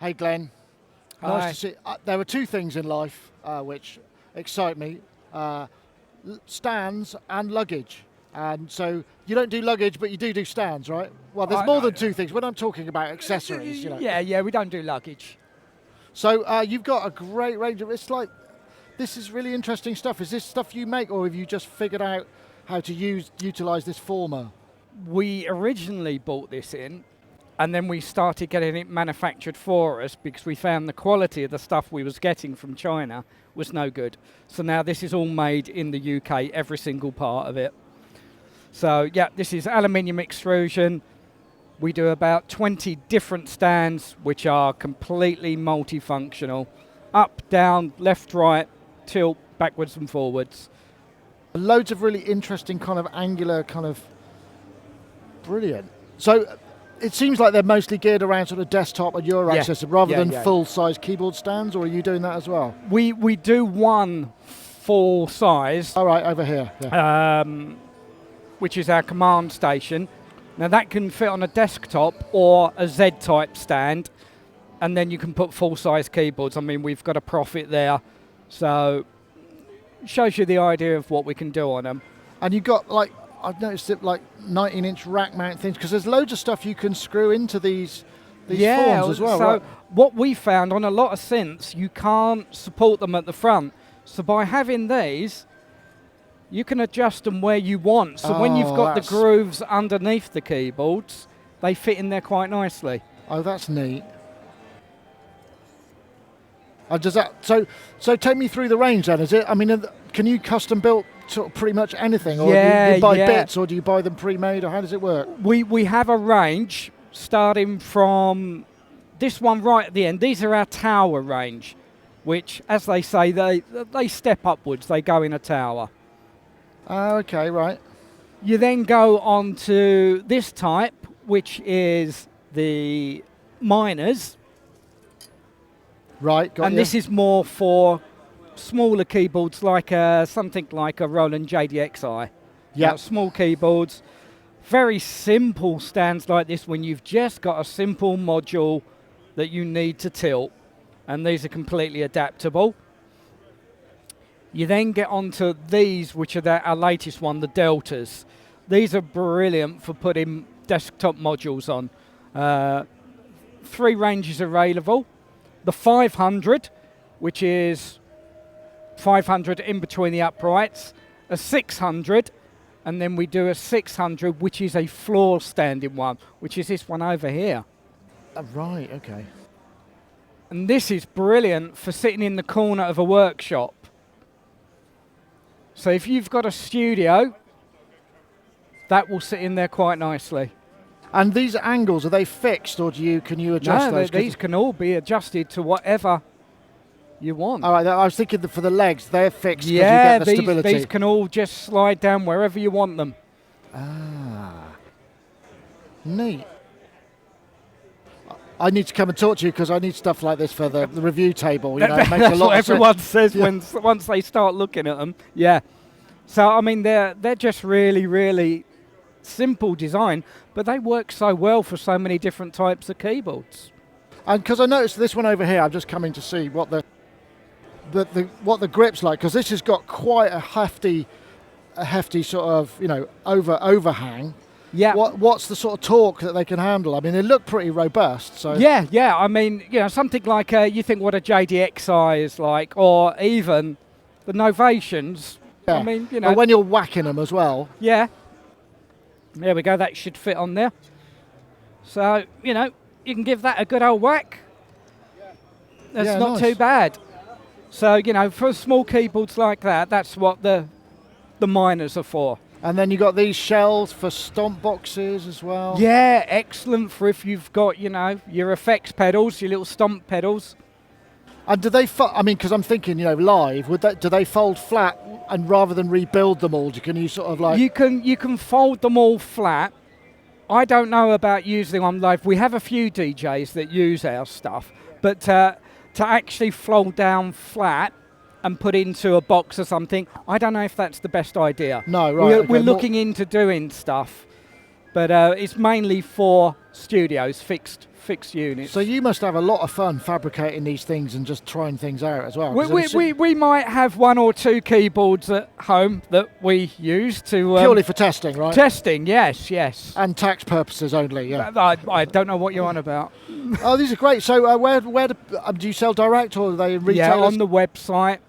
Hey Glenn, Hi. nice to see. There are two things in life which excite me: stands and luggage. And so you don't do luggage, but you do stands, right? Well, there's more than two things. When I'm talking about accessories, Yeah, we don't do luggage. So you've got a great range of. It's like this is really interesting stuff. Is this stuff you make, or have you just figured out how to utilize this former? We originally bought this in, and then we started getting it manufactured for us because we found the quality of the stuff we was getting from China was no good. So now this is all made in the UK, every single part of it. So yeah, this is aluminium extrusion. We do about 20 different stands which are completely multifunctional. Up, down, left, right, tilt, backwards and forwards. Loads of really interesting kind of angular brilliant. So it seems like they're mostly geared around sort of desktop and Euro access rather than full-size keyboard stands, or are you doing that as well? We do one full size. All right, over here. Yeah. Which is our command station. Now that can fit on a desktop or a Z-type stand, and then you can put full-size keyboards. I mean, we've got a profit there, so it shows you the idea of what we can do on them. And you've got, like, I've noticed it, like 19-inch rack mount things, because there's loads of stuff you can screw into these forms as well. So right? what we found on a lot of synths, you can't support them at the front. So by having these, you can adjust them where you want. So when you've got the grooves underneath the keyboards, they fit in there quite nicely. Oh, that's neat. Does that so take me through the range then? Is it? I mean, can you custom build sort of pretty much anything, or do you buy bits, or do you buy them pre-made, or how does it work? We have a range starting from this one right at the end. These are our tower range, which, as they say, they step upwards. They go in a tower. Okay, right. You then go on to this type, which is the minors. Right, got and you. This is more for smaller keyboards, like something like a Roland JDXi. Yeah, small keyboards. Very simple stands like this when you've just got a simple module that you need to tilt, and these are completely adaptable. You then get onto these, which are our latest one, the Deltas. These are brilliant for putting desktop modules on. 3 ranges available. The 500, which is 500 in between the uprights. A 600, and then we do a 600, which is a floor standing one, which is this one over here. Right, okay. And this is brilliant for sitting in the corner of a workshop. So if you've got a studio, that will sit in there quite nicely. And these angles, are they fixed, or can you adjust those? No, these can all be adjusted to whatever you want. All right, I was thinking that for the legs, they're fixed because you Yeah, get the stability. these can all just slide down wherever you want them. Neat. I need to come and talk to you because I need stuff like this for the review table. You know, it makes That's a lot what of everyone sense. says once they start looking at them. Yeah. So I mean, they're just really, really simple design, but they work so well for so many different types of keyboards. And because I noticed this one over here, I'm just coming to see what the grip's like, because this has got quite a hefty sort of overhang. Yeah. What's the sort of torque that they can handle? I mean, they look pretty robust. So Yeah. I mean, something like you think what a JDXi is like, or even the Novations. Yeah. I mean, But when you're whacking them as well. Yeah. There we go. That should fit on there. So you can give that a good old whack. That's not too bad. So for small keyboards like that, that's what the minors are for. And then you got these shells for stomp boxes as well. Yeah, excellent for if you've got, your effects pedals, your little stomp pedals. And do they, because I'm thinking, live, do they fold flat, and rather than rebuild them all, can you sort of like... You can fold them all flat. I don't know about using them live. We have a few DJs that use our stuff, but to actually fold down flat and put into a box or something, I don't know if that's the best idea. No, right. We're looking into doing stuff, but it's mainly for studios, fixed fixed units. So you must have a lot of fun fabricating these things and just trying things out as well. We might have 1 or 2 keyboards at home that we use to... purely for testing, right? Testing, yes. And tax purposes only, yeah. I don't know what you're on about. Oh, these are great. So where do you sell direct, or are they retailers? Yeah, on the website,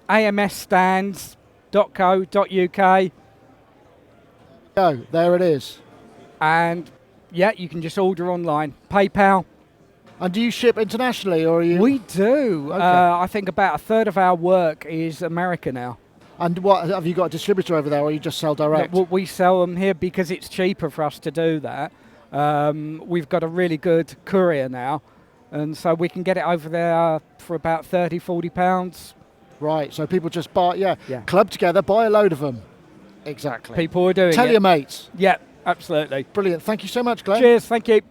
amsstands.co.uk. Oh, there it is. And yeah, you can just order online. PayPal. And do you ship internationally, or are you? We do. Okay. I think about a third of our work is America now. And what, have you got a distributor over there, or you just sell direct? We sell them here because it's cheaper for us to do that. We've got a really good courier now, and so we can get it over there for about £30-40. Right, so people just buy, club together, buy a load of them. Exactly. People are doing it. Tell your mates. Yeah, absolutely. Brilliant. Thank you so much, Glenn. Cheers, thank you.